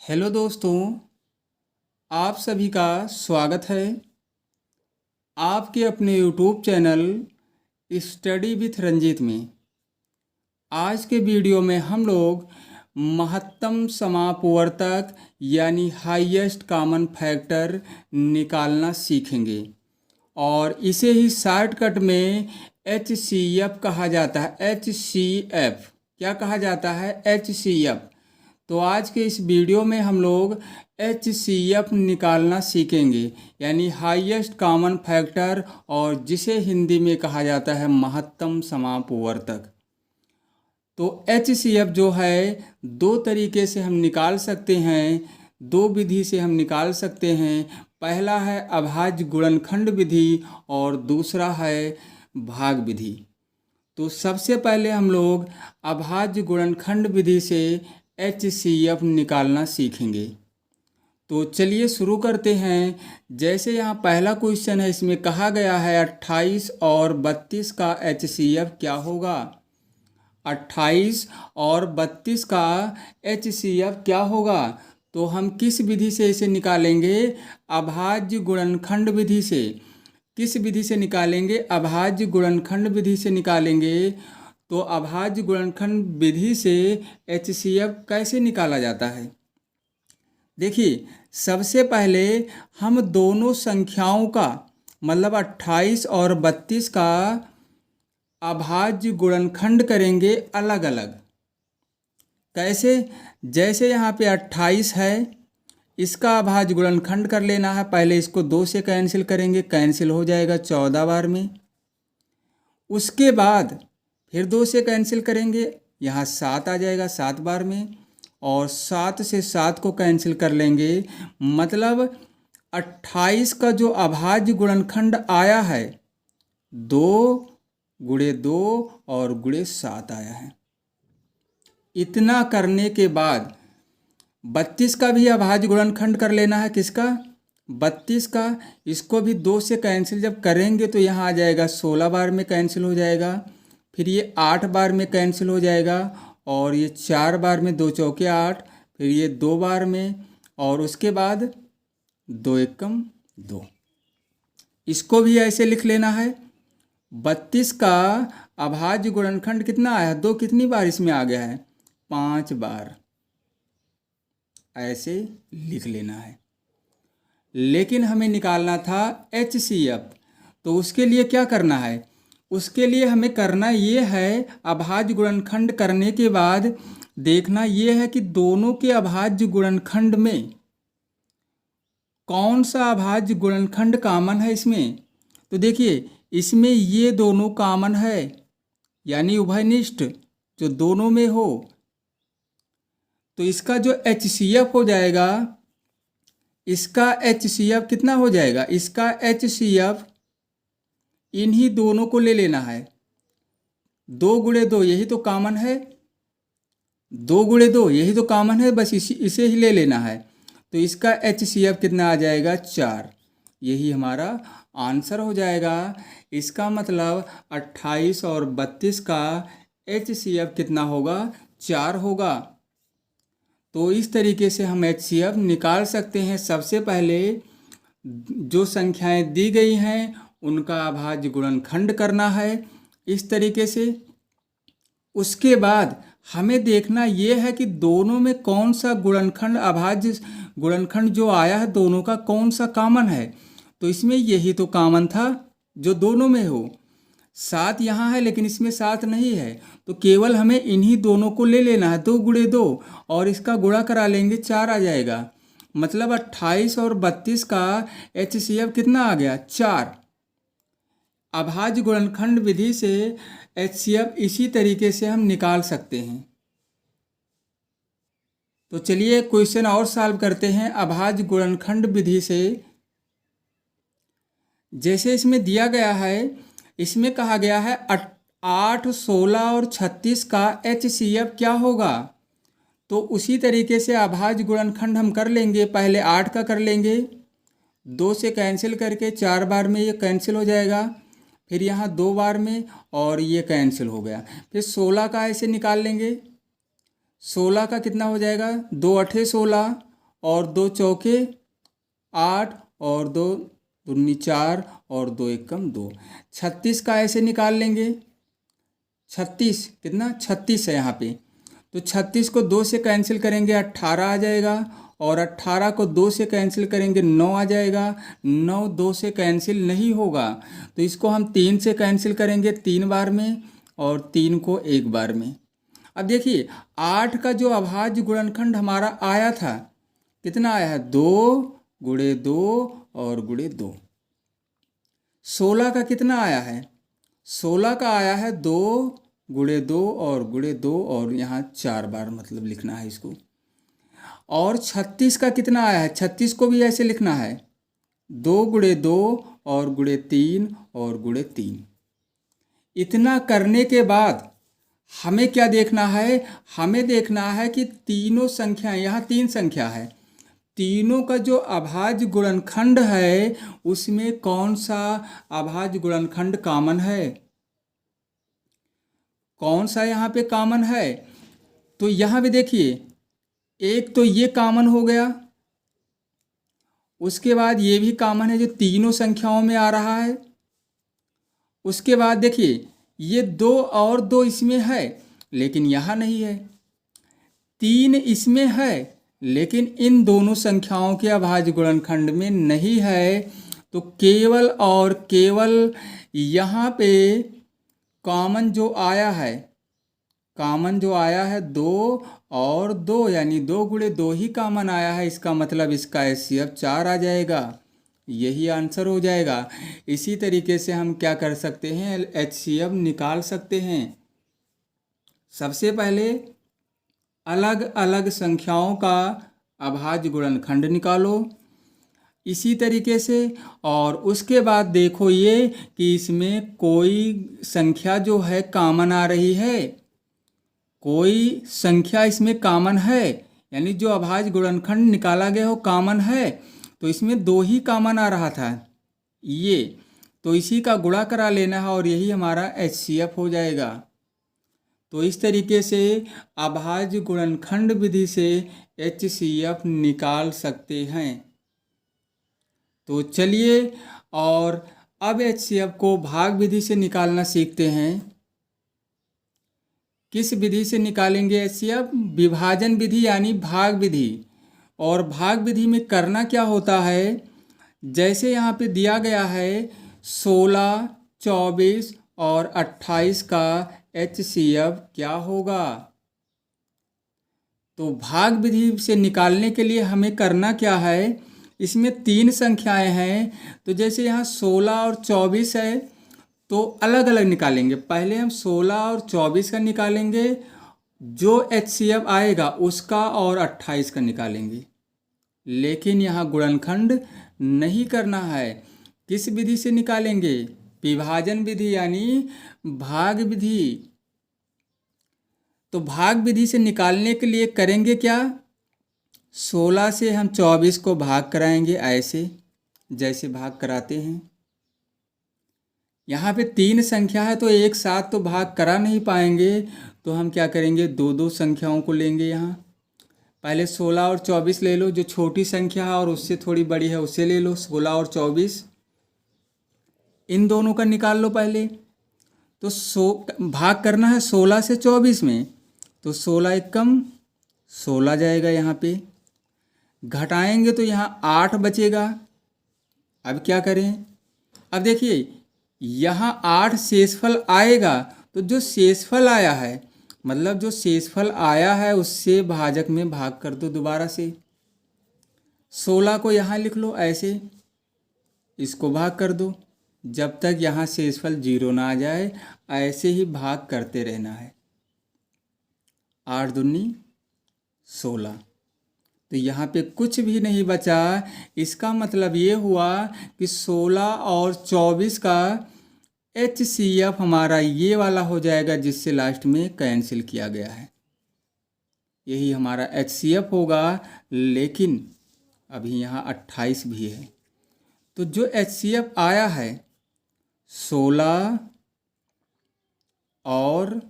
Hello दोस्तों, आप सभी का स्वागत है आपके अपने YouTube channel study with Ranjit में। आज के वीडियो में हम लोग महत्तम समापवर्तक यानी हाईएस्ट कॉमन फैक्टर निकालना सीखेंगे और इसे ही शॉर्टकट में HCF कहा जाता है। HCF क्या कहा जाता है? HCF। तो आज के इस वीडियो में हम लोग HCF निकालना सीखेंगे यानी हाईएस्ट कॉमन फैक्टर, और जिसे हिंदी में कहा जाता है महत्तम समापवर्तक। तो HCF जो है दो तरीके से हम निकाल सकते हैं, दो विधि से हम निकाल सकते हैं। पहला है अभाज्य गुणनखंड विधि और दूसरा है भाग विधि। तो सबसे पहले हम लोग अभाज्य गुणनखंड विधि से HCF निकालना सीखेंगे। तो चलिए शुरू करते हैं। जैसे यहाँ पहला क्वेश्चन है, इसमें कहा गया है 28 और 32 का HCF क्या होगा। 28 और 32 का HCF क्या होगा? तो हम किस विधि से इसे निकालेंगे? अभाज्य गुणनखंड विधि से। किस विधि से निकालेंगे? अभाज्य गुणनखंड विधि से निकालेंगे। तो अभाज्य गुणनखंड विधि से HCF कैसे निकाला जाता है? देखिए, सबसे पहले हम दोनों संख्याओं का मतलब 28 और 32 का अभाज्य गुणनखंड करेंगे अलग अलग। कैसे? जैसे यहाँ पे 28 है, इसका अभाज्य गुणनखंड कर लेना है। पहले इसको 2 से कैंसिल करेंगे, कैंसिल हो जाएगा 14 बार में। उसके बाद फिर 2 से कैंसिल करेंगे, यहाँ 7 आ जाएगा 7 बार में, और 7 से 7 को कैंसिल कर लेंगे। मतलब 28 का जो अभाज्य गुणनखंड आया है 2 गुणे 2 और गुणे 7 आया है। इतना करने के बाद 32 का भी अभाज्य गुणनखंड कर लेना है। किसका? 32 का। इसको भी 2 से कैंसिल जब करेंगे तो यहाँ आ जाएगा 16 बार में कैंसिल हो जाएगा, फिर ये 8 बार में कैंसिल हो जाएगा, और ये 4 बार में, 2 चौके 8, फिर ये 2 बार में, और उसके बाद 2 एकम 2। इसको भी ऐसे लिख लेना है। 32 का अभाज्य गुणनखंड कितना आया? 2 कितनी बार इसमें आ गया है? 5 बार। ऐसे लिख लेना है। लेकिन हमें निकालना था HCF। तो उसके लिए क्या करना है? उसके लिए हमें करना ये है, अभाज्य गुणनखंड करने के बाद देखना ये है कि दोनों के अभाज्य गुणनखंड में कौन सा अभाज्य गुणनखंड कॉमन है इसमें। तो देखिए, इसमें ये दोनों कॉमन है यानी उभयनिष्ठ, जो दोनों में हो। तो इसका जो HCF हो जाएगा, इसका HCF कितना हो जाएगा? इसका HCF इन्हीं दोनों को ले लेना है। 2 गुणे 2 यही तो कॉमन है, 2 गुणे 2 यही तो कॉमन है, बस इसे ही ले लेना है। तो इसका HCF कितना आ जाएगा? 4। यही हमारा आंसर हो जाएगा। इसका मतलब 28 और 32 का HCF कितना होगा? 4 होगा। तो इस तरीके से हम HCF निकाल सकते हैं। सबसे पहले जो संख्याएं दी गई हैं उनका अभाज्य गुणनखंड करना है इस तरीके से। उसके बाद हमें देखना यह है कि दोनों में कौन सा गुणनखंड, अभाज्य गुणनखंड जो आया है दोनों का, कौन सा कॉमन है। तो इसमें यही तो कॉमन था जो दोनों में हो। 7 यहाँ है लेकिन इसमें 7 नहीं है, तो केवल हमें इन्हीं दोनों को ले लेना है। 2 गुणे 2 और इसका गुणा करा लेंगे, 4 आ जाएगा। मतलब 28 और 32 का HCF कितना आ गया? 4। अभाज्य गुणनखंड विधि से HCF इसी तरीके से हम निकाल सकते हैं। तो चलिए क्वेश्चन और सॉल्व करते हैं अभाज्य गुणनखंड विधि से। जैसे इसमें दिया गया है, इसमें कहा गया है 8, 16 और 36 का HCF क्या होगा। तो उसी तरीके से अभाज्य गुणनखंड हम कर लेंगे। पहले 8 का कर लेंगे, 2 से कैंसिल करके 4 बार में ये कैंसिल हो जाएगा, फिर यहाँ 2 बार में, और ये कैंसिल हो गया। फिर 16 का ऐसे निकाल लेंगे। 16 का कितना हो जाएगा? 2 8 16, और 2 चौके 8 और 2 दूनी 4 और 2 एकम 2। 36 का ऐसे निकाल लेंगे। 36 कितना 36 है यहाँ पे, तो 36 को 2 से कैंसिल करेंगे 18 आ जाएगा, और 18 को 2 से कैंसिल करेंगे 9 आ जाएगा। 9 2 से कैंसिल नहीं होगा, तो इसको हम 3 से कैंसिल करेंगे 3 बार में, और 3 को 1 बार में। अब देखिए 8 का जो अभाज्य गुणनखंड हमारा आया था, कितना आया है 2 गुणे 2 और गुणे 2। 16 का कितना आया है, 16 का आया है 2 गुणे 2 और गुणे 2, और यहाँ 4 बार मतलब लिखना है इसको। और 36 का कितना आया है, 36 को भी ऐसे लिखना है 2 गुणे 2 और गुणे 3 और गुणे 3। इतना करने के बाद हमें क्या देखना है, हमें देखना है कि तीनों संख्याएं, यहाँ 3 संख्या है, तीनों का जो अभाज्य गुणनखंड है उसमें कौन सा अभाज्य गुणनखंड कॉमन है, कौन सा यहाँ पे कॉमन है। तो यहाँ पे देखिए एक तो ये कॉमन हो गया, उसके बाद ये भी कॉमन है जो तीनों संख्याओं में आ रहा है। उसके बाद देखिए ये 2 और 2 इसमें है लेकिन यहाँ नहीं है, 3 इसमें है लेकिन इन दोनों संख्याओं के अभाज्य गुणनखंड में नहीं है। तो केवल और केवल यहाँ पे कॉमन जो आया है, कॉमन जो आया है 2 और 2, यानी 2 गुणे 2 ही कॉमन आया है। इसका मतलब इसका HCF 4 आ जाएगा, यही आंसर हो जाएगा। इसी तरीके से हम क्या कर सकते हैं, HCF निकाल सकते हैं। सबसे पहले अलग अलग संख्याओं का अभाज्य गुणनखंड निकालो इसी तरीके से, और उसके बाद देखो ये कि इसमें कोई संख्या जो है कॉमन आ रही है, कोई संख्या इसमें कॉमन है, यानी जो अभाज्य गुणनखंड निकाला गया हो कॉमन है। तो इसमें 2 ही कॉमन आ रहा था ये, तो इसी का गुणा करा लेना है और यही हमारा HCF हो जाएगा। तो इस तरीके से अभाज्य गुणनखंड विधि से HCF निकाल सकते हैं। तो चलिए और अब HCF को भाग विधि से निकालना सीखते हैं। किस विधि से निकालेंगे HCF, विभाजन विधि यानी भाग विधि। और भाग विधि में करना क्या होता है, जैसे यहाँ पे दिया गया है 16, 24 और 28 का HCF क्या होगा। तो भाग विधि से निकालने के लिए हमें करना क्या है, इसमें 3 संख्याएं हैं, तो जैसे यहाँ 16 और 24 है तो अलग अलग निकालेंगे। पहले हम 16 और 24 का निकालेंगे, जो HCF आएगा उसका, और 28 का निकालेंगे। लेकिन यहाँ गुणनखंड नहीं करना है। किस विधि से निकालेंगे, विभाजन विधि यानी भाग विधि। तो भाग विधि से निकालने के लिए करेंगे क्या, 16 से हम 24 को भाग कराएंगे ऐसे जैसे भाग कराते हैं। यहाँ पे 3 संख्या है तो एक साथ तो भाग करा नहीं पाएंगे, तो हम क्या करेंगे, 2-2 संख्याओं को लेंगे। यहाँ पहले 16 और 24 ले लो, जो छोटी संख्या है और उससे थोड़ी बड़ी है उसे ले लो, 16 और 24 इन दोनों का निकाल लो पहले। तो भाग करना है 16 से 24 में, तो 16 एकम 16 जाएगा। यहाँ पे घटाएंगे तो यहाँ 8 बचेगा। अब क्या करें, अब देखिए यहाँ 8 शेषफल आएगा, तो जो शेषफल आया है मतलब जो शेषफल आया है उससे भाजक में भाग कर दो दोबारा से। 16 को यहाँ लिख लो ऐसे, इसको भाग कर दो, जब तक यहाँ शेषफल 0 ना आ जाए ऐसे ही भाग करते रहना है। 8 दूनी 16, तो यहाँ पे कुछ भी नहीं बचा। इसका मतलब ये हुआ कि 16 और 24 का HCF हमारा ये वाला हो जाएगा जिससे लास्ट में कैंसिल किया गया है, यही हमारा HCF होगा। लेकिन अभी यहाँ 28 भी है, तो जो HCF आया है 16 और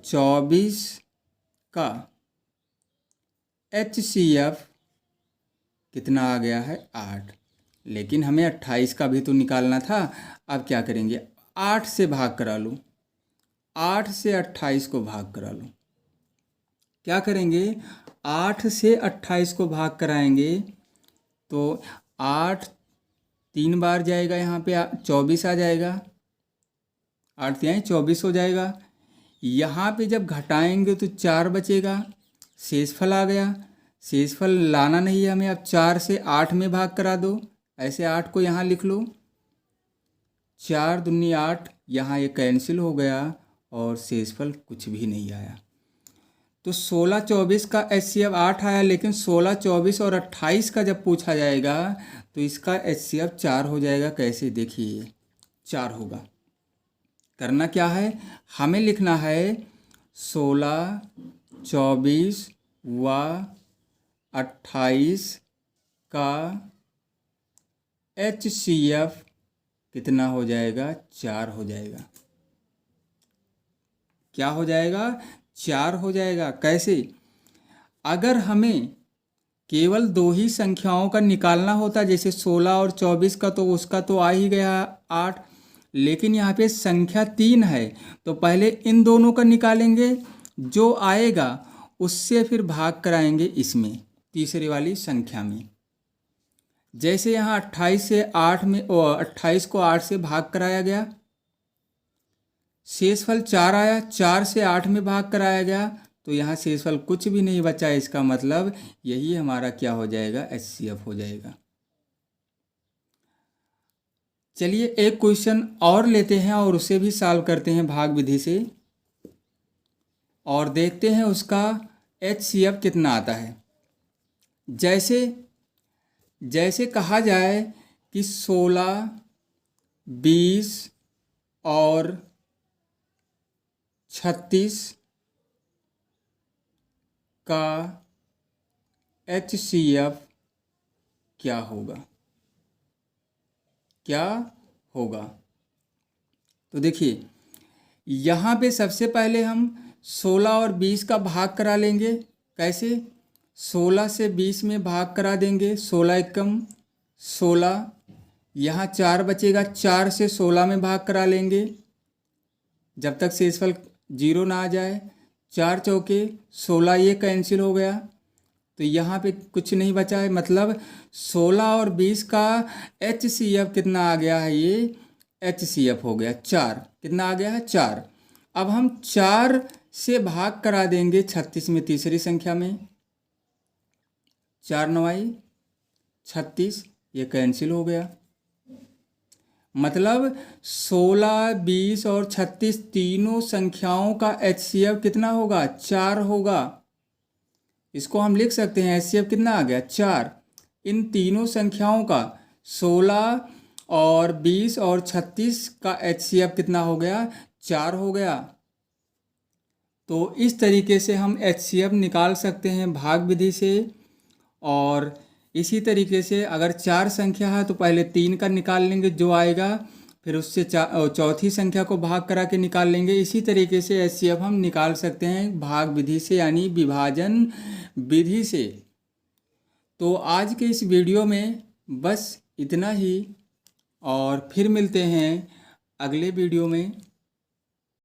24 का HCF कितना आ गया है 8, लेकिन हमें 28 का भी तो निकालना था। अब क्या करेंगे, 8 से भाग करा लो, 8 से 28 को भाग करा लो। क्या करेंगे, 8 से 28 को भाग कराएंगे तो 8 3 बार जाएगा, यहाँ पे 24 आ जाएगा, 8 तिहाई 24 हो जाएगा। यहाँ पे जब घटाएंगे तो 4 बचेगा, शेषफल आ गया। शेषफल लाना नहीं है हमें, अब 4 से 8 में भाग करा दो, ऐसे 8 को यहाँ लिख लो, 4 दूनी 8, यहाँ ये कैंसिल हो गया और शेषफल कुछ भी नहीं आया। तो 16 24 का HCF 8 आया, लेकिन 16 24 और 28 का जब पूछा जाएगा तो इसका HCF 4 हो जाएगा। कैसे, देखिए 4 होगा। करना क्या है, हमें लिखना है 16 24 व 28 का HCF कितना हो जाएगा, 4 हो जाएगा। क्या हो जाएगा, 4 हो जाएगा। कैसे, अगर हमें केवल 2 ही संख्याओं का निकालना होता, जैसे 16 और 24 का, तो उसका तो आ ही गया 8, लेकिन यहाँ पे संख्या 3 है तो पहले इन दोनों का निकालेंगे, जो आएगा उससे फिर भाग कराएंगे इसमें, तीसरी वाली संख्या में। जैसे यहाँ 28 से 8 में 28 को 8 से भाग कराया गया, शेषफल 4 आया, 4 से 8 में भाग कराया गया तो यहाँ शेषफल कुछ भी नहीं बचा। इसका मतलब यही हमारा क्या हो जाएगा, HCF हो जाएगा। चलिए एक क्वेश्चन और लेते हैं और उसे भी सॉल्व करते हैं भाग विधि से, और देखते हैं उसका HCF कितना आता है। जैसे कहा जाए कि 16 20 और 36 का HCF क्या होगा, क्या होगा। तो देखिए यहाँ पे सबसे पहले हम 16 और 20 का भाग करा लेंगे। कैसे, 16 से 20 में भाग करा देंगे, 16 एकम 16, यहाँ 4 बचेगा, 4 से 16 में भाग करा लेंगे जब तक शेषफल 0 ना आ जाए। 4 चौके 16, ये कैंसिल हो गया तो यहाँ पे कुछ नहीं बचा है। मतलब 16 और 20 का HCF कितना आ गया है, ये HCF हो गया 4। कितना आ गया है, 4। अब हम 4 से भाग करा देंगे 36 में, तीसरी संख्या में, 4 9 36, ये कैंसिल हो गया। मतलब 16 20 और 36 तीनों संख्याओं का HCF कितना होगा, 4 होगा। इसको हम लिख सकते हैं HCF कितना आ गया, 4। इन तीनों संख्याओं का 16 और 20 और 36 का HCF कितना हो गया, 4 हो गया। तो इस तरीके से हम HCF निकाल सकते हैं भाग विधि से। और इसी तरीके से अगर 4 संख्या है तो पहले 3 का निकाल लेंगे जो आएगा, फिर उससे चौथी संख्या को भाग करा के निकाल लेंगे। इसी तरीके से HCF हम निकाल सकते हैं भाग विधि से, यानी विभाजन विधि से। तो आज के इस वीडियो में बस इतना ही, और फिर मिलते हैं अगले वीडियो में।